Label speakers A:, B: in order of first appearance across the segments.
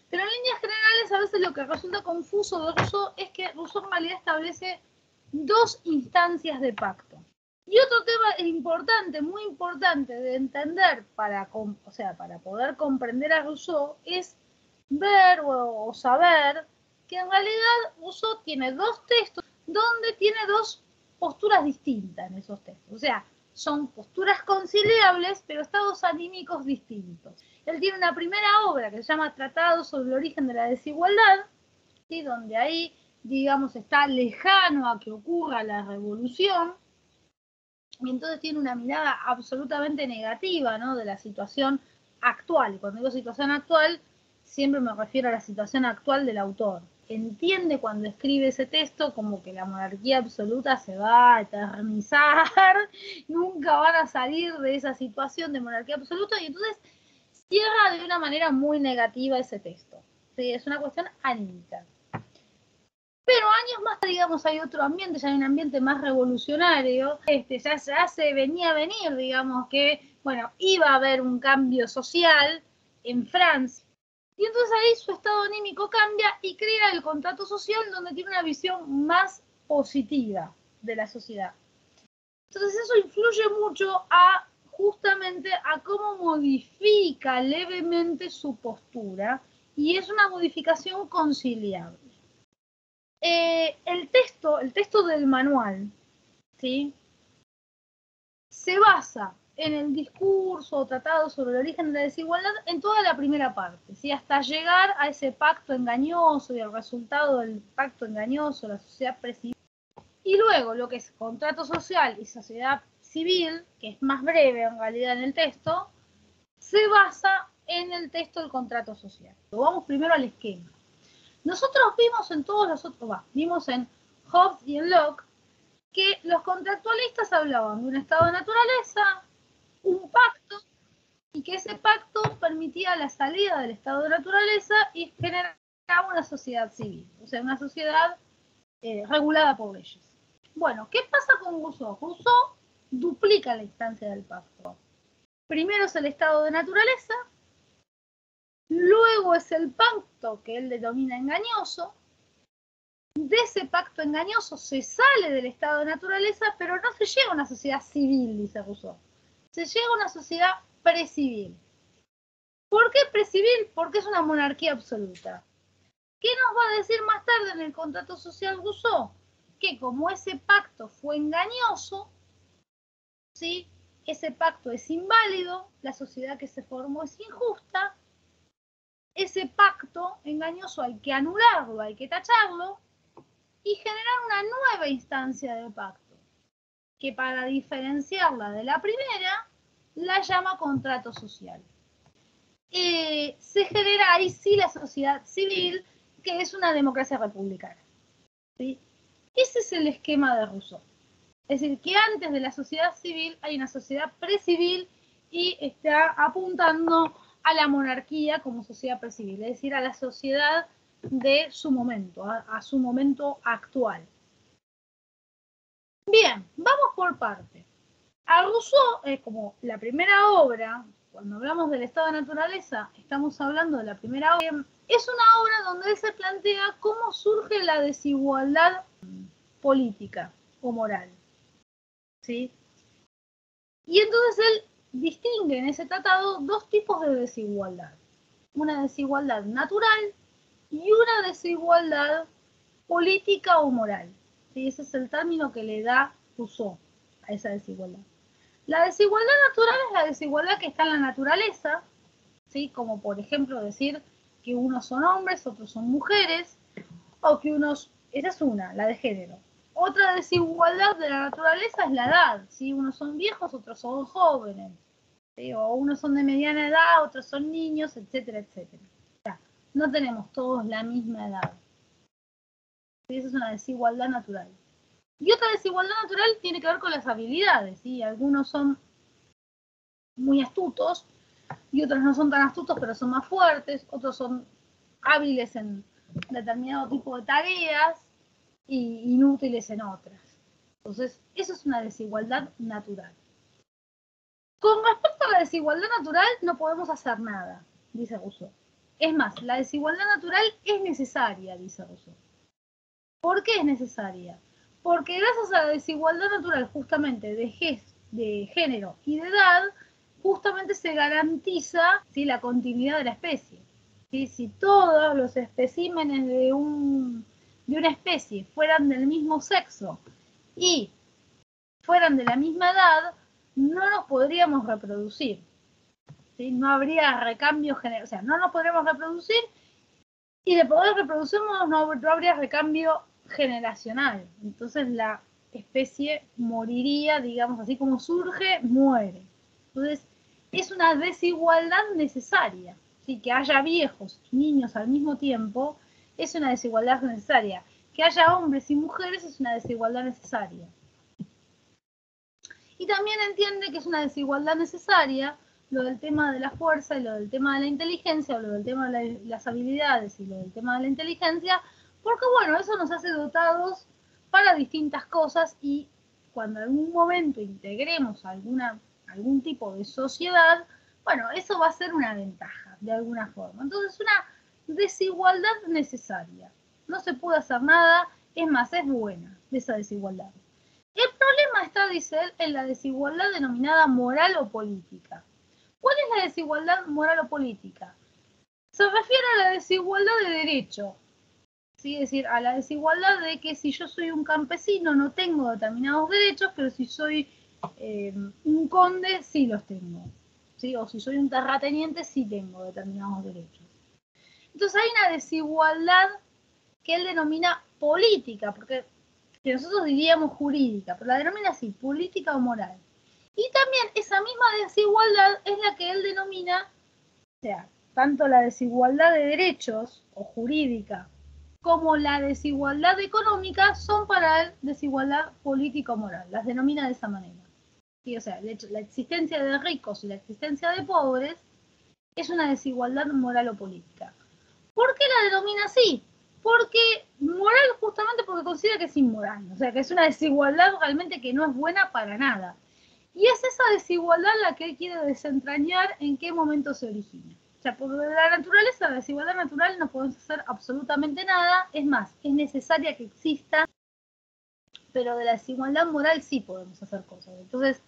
A: Pero en líneas generales, a veces lo que resulta confuso de Rousseau es que Rousseau en realidad establece dos instancias de pacto. Y otro tema importante, muy importante de entender para poder comprender a Rousseau es ver o saber que en realidad Rousseau tiene dos textos donde tiene dos posturas distintas en esos textos. O sea, son posturas conciliables, pero estados anímicos distintos. Él tiene una primera obra que se llama Tratado sobre el origen de la desigualdad, ¿sí? Donde ahí, digamos, está lejano a que ocurra la revolución, y entonces tiene una mirada absolutamente negativa, ¿no?, de la situación actual. Y cuando digo situación actual, siempre me refiero a la situación actual del autor. Entiende cuando escribe ese texto como que la monarquía absoluta se va a eternizar, nunca van a salir de esa situación de monarquía absoluta, y entonces cierra de una manera muy negativa ese texto. ¿Sí? Es una cuestión anímica. Pero años más, digamos, hay otro ambiente, ya hay un ambiente más revolucionario, ya se venía a venir, digamos, que, bueno, iba a haber un cambio social en Francia. Y entonces ahí su estado anímico cambia y crea el contrato social, donde tiene una visión más positiva de la sociedad. Entonces eso influye mucho justamente a cómo modifica levemente su postura, y es una modificación conciliable. El texto del manual, ¿sí?, se basa en el discurso o tratado sobre el origen de la desigualdad en toda la primera parte, ¿sí?, hasta llegar a ese pacto engañoso y al resultado del pacto engañoso, la sociedad precivil. Y luego lo que es contrato social y sociedad civil, que es más breve en realidad en el texto, se basa en el texto del contrato social. Vamos primero al esquema. Nosotros vimos en todos los otros, vimos en Hobbes y en Locke, que los contractualistas hablaban de un estado de naturaleza, un pacto, y que ese pacto permitía la salida del estado de naturaleza y generaba una sociedad civil, o sea, una sociedad regulada por leyes. Bueno, ¿qué pasa con Rousseau? Rousseau duplica la instancia del pacto. Primero es el estado de naturaleza, luego es el pacto que él denomina engañoso. De ese pacto engañoso se sale del estado de naturaleza, pero no se llega a una sociedad civil, dice Rousseau. Se llega a una sociedad precivil. ¿Por qué precivil? Porque es una monarquía absoluta. ¿Qué nos va a decir más tarde en el contrato social Rousseau? Que como ese pacto fue engañoso, ¿sí?, ese pacto es inválido, la sociedad que se formó es injusta, ese pacto engañoso hay que anularlo, hay que tacharlo, y generar una nueva instancia de pacto, que para diferenciarla de la primera, la llama contrato social. Se genera ahí sí la sociedad civil, que es una democracia republicana, ¿sí? Ese es el esquema de Rousseau. Es decir, que antes de la sociedad civil hay una sociedad precivil y está apuntando a la monarquía como sociedad precivil, es decir, a la sociedad de su momento, a su momento actual. Bien, vamos por parte. A Rousseau, como la primera obra, cuando hablamos del estado de naturaleza, estamos hablando de la primera obra, es una obra donde él se plantea cómo surge la desigualdad política o moral, ¿sí? Y entonces él distingue en ese tratado dos tipos de desigualdad. Una desigualdad natural y una desigualdad política o moral. ¿Sí? Ese es el término que le da Rousseau a esa desigualdad. La desigualdad natural es la desigualdad que está en la naturaleza, ¿sí?, como por ejemplo decir que unos son hombres, otros son mujeres, o que esa es una, la de género. Otra desigualdad de la naturaleza es la edad, ¿sí? Unos son viejos, otros son jóvenes, ¿sí?, o unos son de mediana edad, otros son niños, etcétera, etcétera. O sea, no tenemos todos la misma edad. ¿Sí? Esa es una desigualdad natural. Y otra desigualdad natural tiene que ver con las habilidades, ¿sí? Algunos son muy astutos y otros no son tan astutos, pero son más fuertes, otros son hábiles en determinado tipo de tareas y inútiles en otras. Entonces, eso es una desigualdad natural. Con respecto a la desigualdad natural, no podemos hacer nada, dice Rousseau. Es más, la desigualdad natural es necesaria, dice Rousseau. ¿Por qué es necesaria? Porque gracias a la desigualdad natural justamente de género y de edad, justamente se garantiza, ¿sí?, la continuidad de la especie. ¿Sí? Si todos los especímenes de una especie fueran del mismo sexo y fueran de la misma edad, no nos podríamos reproducir. ¿Sí? No habría recambio general, o sea, no nos podríamos reproducir, y de poder reproducirnos no habría recambio generacional. Entonces la especie moriría, digamos así, como surge, muere. Entonces es una desigualdad necesaria. ¿Sí? Que haya viejos y niños al mismo tiempo es una desigualdad necesaria. Que haya hombres y mujeres es una desigualdad necesaria. Y también entiende que es una desigualdad necesaria lo del tema de la fuerza y lo del tema de la inteligencia, o lo del tema de las habilidades y lo del tema de la inteligencia, porque bueno, eso nos hace dotados para distintas cosas, y cuando en algún momento integremos algún tipo de sociedad, bueno, eso va a ser una ventaja de alguna forma. Entonces, una desigualdad necesaria. No se puede hacer nada, es más, es buena esa desigualdad. El problema está, dice él, en la desigualdad denominada moral o política. ¿Cuál es la desigualdad moral o política? Se refiere a la desigualdad de derecho. ¿Sí? Es decir, a la desigualdad de que si yo soy un campesino no tengo determinados derechos, pero si soy un conde sí los tengo. ¿Sí? O si soy un terrateniente sí tengo determinados derechos. Entonces hay una desigualdad que él denomina política, porque que nosotros diríamos jurídica, pero la denomina así, política o moral. Y también esa misma desigualdad es la que él denomina, o sea, tanto la desigualdad de derechos o jurídica como la desigualdad económica son para él desigualdad político-moral, las denomina de esa manera. Sí, o sea, de hecho, la existencia de ricos y la existencia de pobres es una desigualdad moral o política. ¿Por qué la denomina así? Porque moral justamente porque considera que es inmoral, o sea, que es una desigualdad realmente que no es buena para nada. Y es esa desigualdad la que él quiere desentrañar en qué momento se origina. O sea, por la naturaleza, la desigualdad natural no podemos hacer absolutamente nada, es más, es necesaria que exista, pero de la desigualdad moral sí podemos hacer cosas. Entonces,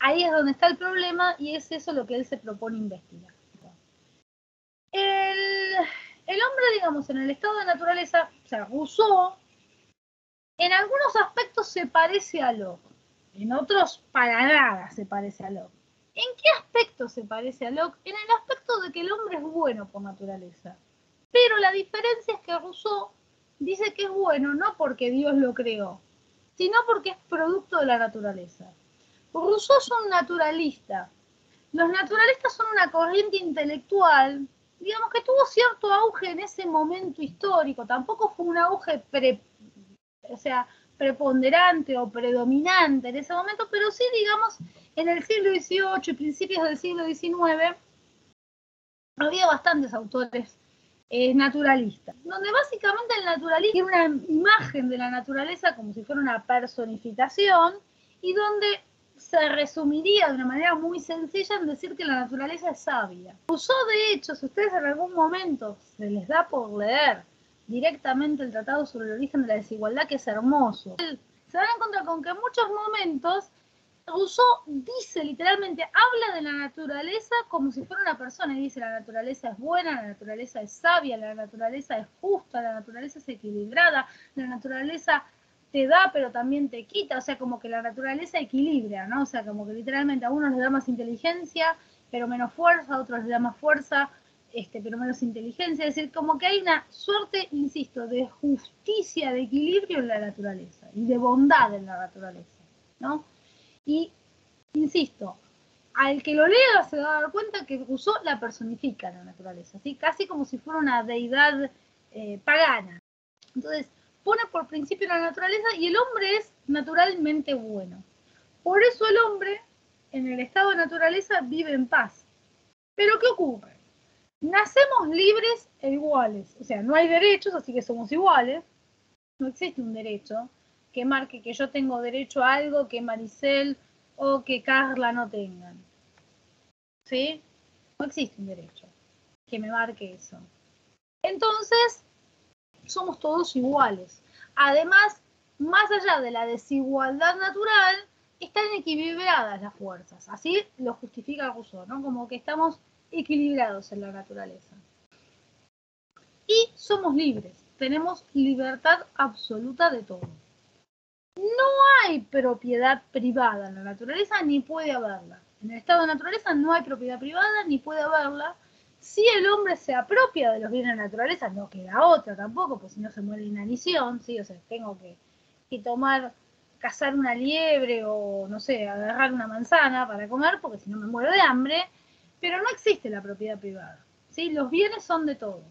A: ahí es donde está el problema y es eso lo que él se propone investigar. El hombre, digamos, en el estado de naturaleza, o sea, Rousseau, en algunos aspectos se parece a Locke, en otros para nada se parece a Locke. ¿En qué aspecto se parece a Locke? En el aspecto de que el hombre es bueno por naturaleza. Pero la diferencia es que Rousseau dice que es bueno no porque Dios lo creó, sino porque es producto de la naturaleza. Rousseau es un naturalista. Los naturalistas son una corriente intelectual, digamos, que tuvo cierto auge en ese momento histórico. Tampoco fue un auge preponderante o predominante en ese momento, pero sí, digamos, en el siglo XVIII y principios del siglo XIX había bastantes autores naturalistas, donde básicamente el naturalismo tiene una imagen de la naturaleza como si fuera una personificación, y donde se resumiría de una manera muy sencilla en decir que la naturaleza es sabia. Rousseau, de hecho, si ustedes en algún momento se les da por leer directamente el Tratado sobre el origen de la desigualdad, que es hermoso, se van a encontrar con que en muchos momentos Rousseau dice literalmente, habla de la naturaleza como si fuera una persona, y dice: la naturaleza es buena, la naturaleza es sabia, la naturaleza es justa, la naturaleza es equilibrada, la naturaleza te da pero también te quita, o sea, como que la naturaleza equilibra, ¿no? O sea, como que literalmente a unos les da más inteligencia, pero menos fuerza, a otros les da más fuerza, pero menos inteligencia, es decir, como que hay una suerte, insisto, de justicia, de equilibrio en la naturaleza, y de bondad en la naturaleza, ¿no? Y, insisto, al que lo lea se va a dar cuenta que Rousseau la personifica la naturaleza, ¿sí? Casi como si fuera una deidad pagana. Entonces, pone por principio la naturaleza, y el hombre es naturalmente bueno. Por eso el hombre, en el estado de naturaleza, vive en paz. Pero ¿qué ocurre? Nacemos libres e iguales. O sea, no hay derechos, así que somos iguales. No existe un derecho que marque que yo tengo derecho a algo que Maricel o que Carla no tengan. ¿Sí? No existe un derecho. que me marque eso. Entonces, somos todos iguales. Además, más allá de la desigualdad natural, están equilibradas las fuerzas. Así lo justifica Rousseau, ¿no? Como que estamos equilibrados en la naturaleza. Y somos libres, tenemos libertad absoluta de todo. No hay propiedad privada en la naturaleza, ni puede haberla. En el estado de naturaleza no hay propiedad privada, ni puede haberla. Si el hombre se apropia de los bienes de la naturaleza, no queda otra tampoco, porque si no se muere de inanición, ¿sí? O sea, tengo que cazar una liebre o, no sé, agarrar una manzana para comer, porque si no me muero de hambre, pero no existe la propiedad privada, ¿sí? Los bienes son de todos.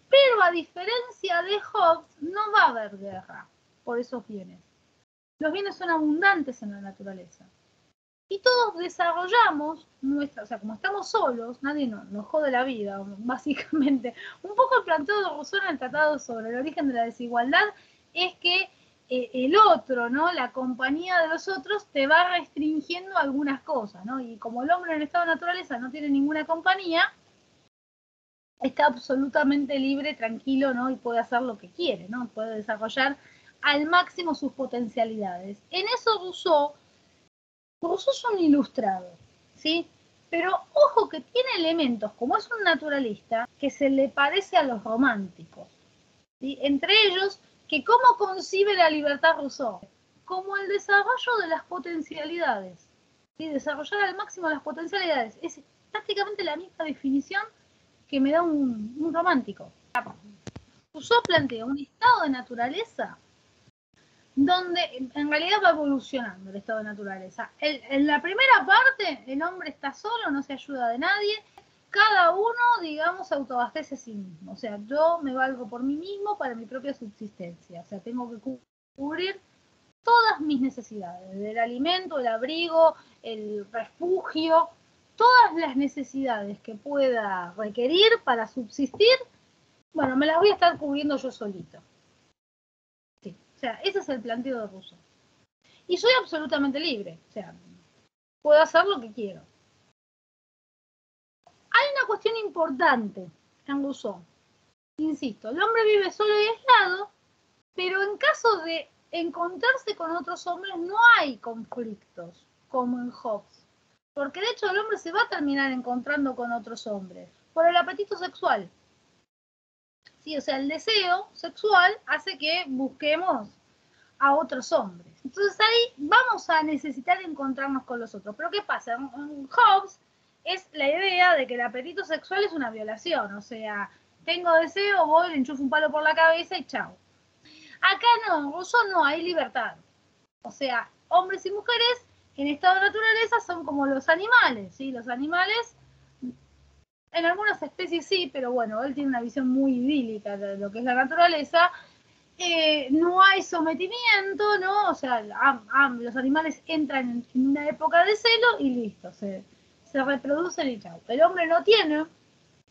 A: Pero a diferencia de Hobbes, no va a haber guerra por esos bienes. Los bienes son abundantes en la naturaleza. Y todos desarrollamos o sea, como estamos solos, nadie nos jode la vida, básicamente. Un poco el planteo de Rousseau en el Tratado sobre el origen de la desigualdad es que el otro, ¿no? La compañía de los otros te va restringiendo algunas cosas, ¿no? Y como el hombre en el estado de naturaleza no tiene ninguna compañía, está absolutamente libre, tranquilo, ¿no? Y puede hacer lo que quiere, ¿no? Puede desarrollar al máximo sus potencialidades. En eso Rousseau es un ilustrado, ¿sí? Pero ojo que tiene elementos, como es un naturalista, que se le parece a los románticos, ¿sí? Entre ellos, que cómo concibe la libertad Rousseau, como el desarrollo de las potencialidades, ¿sí? Desarrollar al máximo las potencialidades. Es prácticamente la misma definición que me da un romántico. Rousseau plantea un estado de naturaleza donde en realidad va evolucionando el estado de naturaleza. En la primera parte, el hombre está solo, no se ayuda de nadie, cada uno, digamos, se autoabastece a sí mismo. O sea, yo me valgo por mí mismo para mi propia subsistencia. O sea, tengo que cubrir todas mis necesidades, del alimento, el abrigo, el refugio, todas las necesidades que pueda requerir para subsistir, bueno, me las voy a estar cubriendo yo solito. Sí, o sea, ese es el planteo de Rousseau. Y soy absolutamente libre, o sea, puedo hacer lo que quiero. Hay una cuestión importante en Rousseau. Insisto, el hombre vive solo y aislado, pero en caso de encontrarse con otros hombres no hay conflictos, como en Hobbes. Porque de hecho el hombre se va a terminar encontrando con otros hombres, por el apetito sexual. Sí, o sea, el deseo sexual hace que busquemos a otros hombres. Entonces ahí vamos a necesitar encontrarnos con los otros. Pero ¿qué pasa? En Hobbes es la idea de que el apetito sexual es una violación. O sea, tengo deseo, voy, le enchufo un palo por la cabeza y chao. Acá no, en Rousseau no hay libertad. O sea, hombres y mujeres en estado de naturaleza son como los animales, ¿sí? Los animales, en algunas especies sí, pero bueno, él tiene una visión muy idílica de lo que es la naturaleza. No hay sometimiento, ¿no? O sea, los animales entran en una época de celo y listo, se reproducen y chao. El hombre no tiene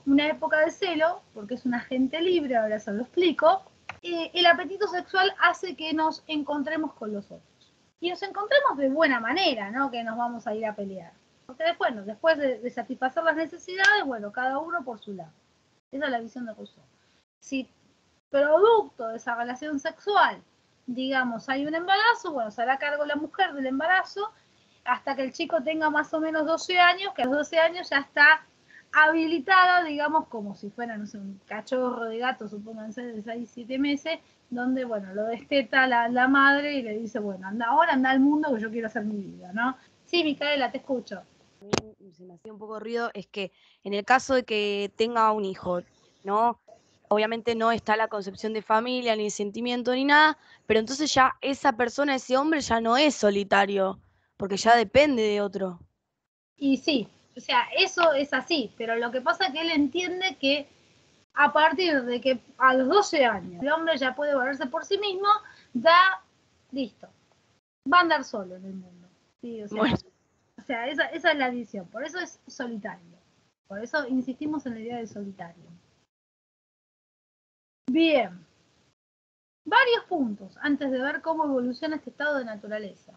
A: una época de celo, porque es un agente libre, ahora se lo explico. El apetito sexual hace que nos encontremos con los otros. Y nos encontremos de buena manera, ¿no? Que nos vamos a ir a pelear. Porque después de satisfacer las necesidades, bueno, cada uno por su lado. Esa es la visión de Rousseau. Si producto de esa relación sexual, digamos, hay un embarazo, bueno, se hará cargo la mujer del embarazo hasta que el chico tenga más o menos 12 años, que a los 12 años ya está habilitada, digamos, como si fuera, no sé, un cachorro de gato, supónganse, de 6, 7 meses, donde, bueno, lo desteta la madre y le dice, bueno, ahora anda al mundo que yo quiero hacer mi vida, ¿no? Sí, Micaela, te escucho.
B: A mí se me hacía un poco ruido es que en el caso de que tenga un hijo, ¿no? Obviamente no está la concepción de familia, ni sentimiento, ni nada, pero entonces ya esa persona, ese hombre ya no es solitario, porque ya depende de otro.
A: Y sí, o sea, eso es así, pero lo que pasa es que él entiende que a partir de que a los 12 años el hombre ya puede valerse por sí mismo, listo, va a andar solo en el mundo. Sí,
B: Bueno,
A: esa es la visión, por eso es solitario. Por eso insistimos en la idea de solitario. Bien, varios puntos antes de ver cómo evoluciona este estado de naturaleza.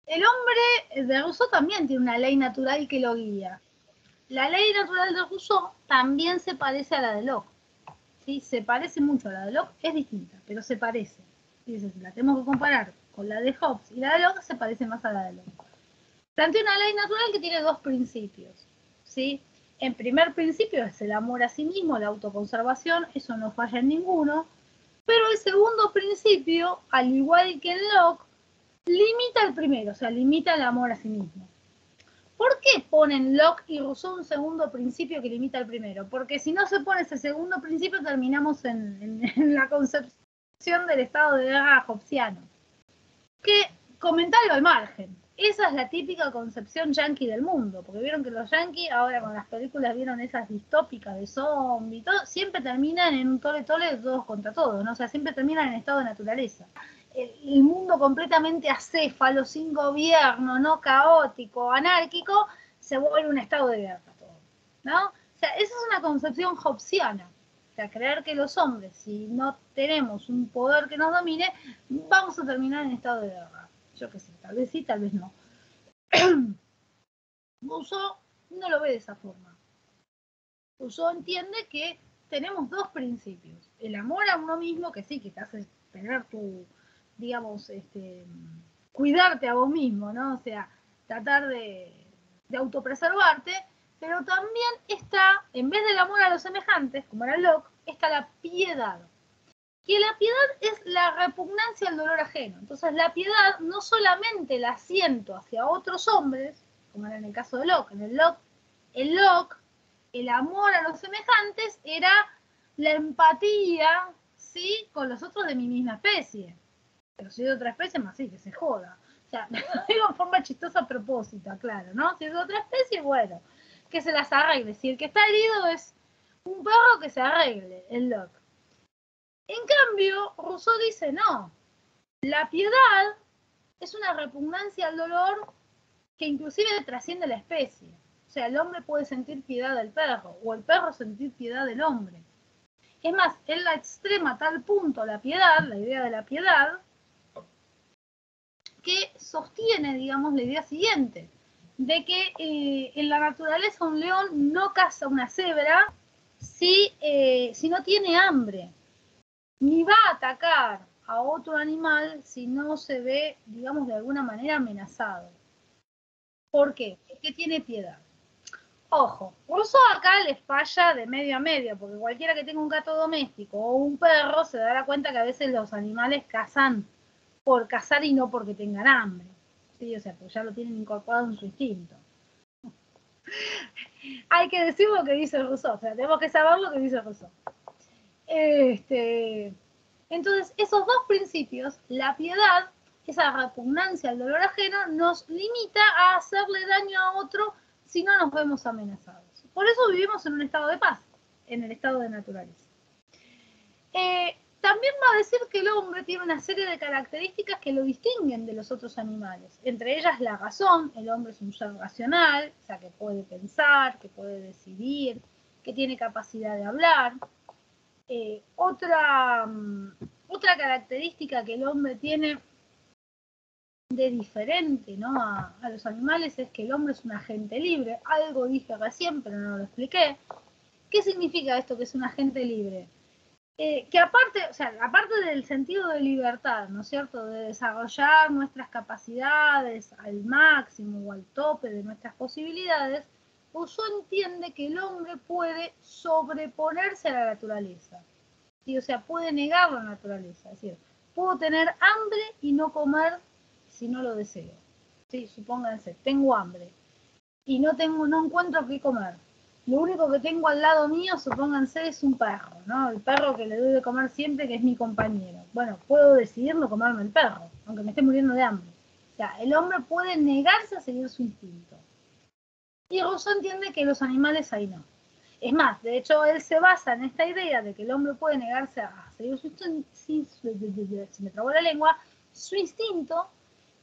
A: El hombre de Rousseau también tiene una ley natural que lo guía. La ley natural de Rousseau también se parece a la de Locke. ¿Sí? Se parece mucho a la de Locke, es distinta, pero se parece. Si la tenemos que comparar con la de Hobbes y la de Locke, se parece más a la de Locke. Plantea una ley natural que tiene dos principios. ¿Sí? En primer principio es el amor a sí mismo, la autoconservación, eso no falla en ninguno. Pero el segundo principio, al igual que en Locke, limita el primero, o sea, limita el amor a sí mismo. ¿Por qué ponen Locke y Rousseau un segundo principio que limita el primero? Porque si no se pone ese segundo principio, terminamos en la concepción del estado de guerra hobbesiano. Que, comentarlo al margen, esa es la típica concepción yanqui del mundo, porque vieron que los yanquis, ahora con las películas vieron esas distópicas de zombie, todo, siempre terminan en un tole-tole de todos contra todos, ¿no? O sea, siempre terminan en estado de naturaleza. El mundo completamente acéfalo, sin gobierno, no caótico, anárquico, se vuelve un estado de guerra todo, ¿no? O sea, esa es una concepción hobbesiana. O sea, creer que los hombres, si no tenemos un poder que nos domine, vamos a terminar en estado de guerra. Yo qué sé, tal vez sí, tal vez no. Rousseau no lo ve de esa forma. Rousseau entiende que tenemos dos principios. El amor a uno mismo, que sí, que te hace tener tu, digamos, cuidarte a vos mismo, ¿no? O sea, tratar de autopreservarte, pero también está, en vez del amor a los semejantes, como era Locke, está la piedad. Que la piedad es la repugnancia al dolor ajeno. Entonces la piedad no solamente la siento hacia otros hombres, como era en el caso de Locke. En el Locke, el amor a los semejantes era la empatía, ¿sí?, con los otros de mi misma especie. Pero si es de otra especie, más sí, que se joda. O sea, lo digo en forma chistosa a propósito, claro, ¿no? Si es de otra especie, bueno, que se las arregle. Si el que está herido es un perro, que se arregle, el Locke. En cambio, Rousseau dice, no, la piedad es una repugnancia al dolor que inclusive trasciende la especie. O sea, el hombre puede sentir piedad del perro, o el perro sentir piedad del hombre. Es más, él la extrema a tal punto la piedad, la idea de la piedad, que sostiene, digamos, la idea siguiente, de que en la naturaleza un león no caza una cebra si no tiene hambre, ni va a atacar a otro animal si no se ve, digamos, de alguna manera amenazado. ¿Por qué? Porque tiene piedad. Ojo, Rousseau acá les falla de medio a medio, porque cualquiera que tenga un gato doméstico o un perro se dará cuenta que a veces los animales cazan por cazar y no porque tengan hambre. ¿Sí? O sea, pues ya lo tienen incorporado en su instinto. Hay que decir lo que dice Rousseau, o sea, tenemos que saber lo que dice Rousseau. Entonces, esos dos principios, la piedad, esa repugnancia al dolor ajeno, nos limita a hacerle daño a otro si no nos vemos amenazados. Por eso vivimos en un estado de paz, en el estado de naturaleza. También va a decir que el hombre tiene una serie de características que lo distinguen de los otros animales. Entre ellas la razón, el hombre es un ser racional, o sea, que puede pensar, que puede decidir, que tiene capacidad de hablar. Otra característica que el hombre tiene de diferente, ¿no?, a los animales es que el hombre es un agente libre. Algo dije recién, pero no lo expliqué. ¿Qué significa esto, que es un agente libre? Que aparte, o sea, aparte del sentido de libertad, ¿no es cierto?, de desarrollar nuestras capacidades al máximo o al tope de nuestras posibilidades, Rousseau entiende que el hombre puede sobreponerse a la naturaleza. ¿Sí? O sea, puede negar la naturaleza. Es decir, puedo tener hambre y no comer si no lo deseo. ¿Sí? Supónganse, tengo hambre y no encuentro qué comer. Lo único que tengo al lado mío, supónganse, es un perro, ¿no? El perro que le doy de comer siempre, que es mi compañero. Bueno, puedo decidir no comerme el perro, aunque me esté muriendo de hambre. O sea, el hombre puede negarse a seguir su instinto. Y Rousseau entiende que los animales ahí no. Es más, de hecho, él se basa en esta idea de que el hombre puede negarse a seguir su instinto, se me trabó la lengua, su instinto,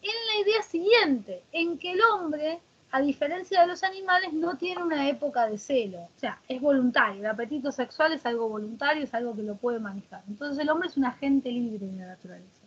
A: en la idea siguiente, en que el hombre, a diferencia de los animales, no tiene una época de celo. O sea, es voluntario. El apetito sexual es algo voluntario, es algo que lo puede manejar. Entonces el hombre es un agente libre en la naturaleza.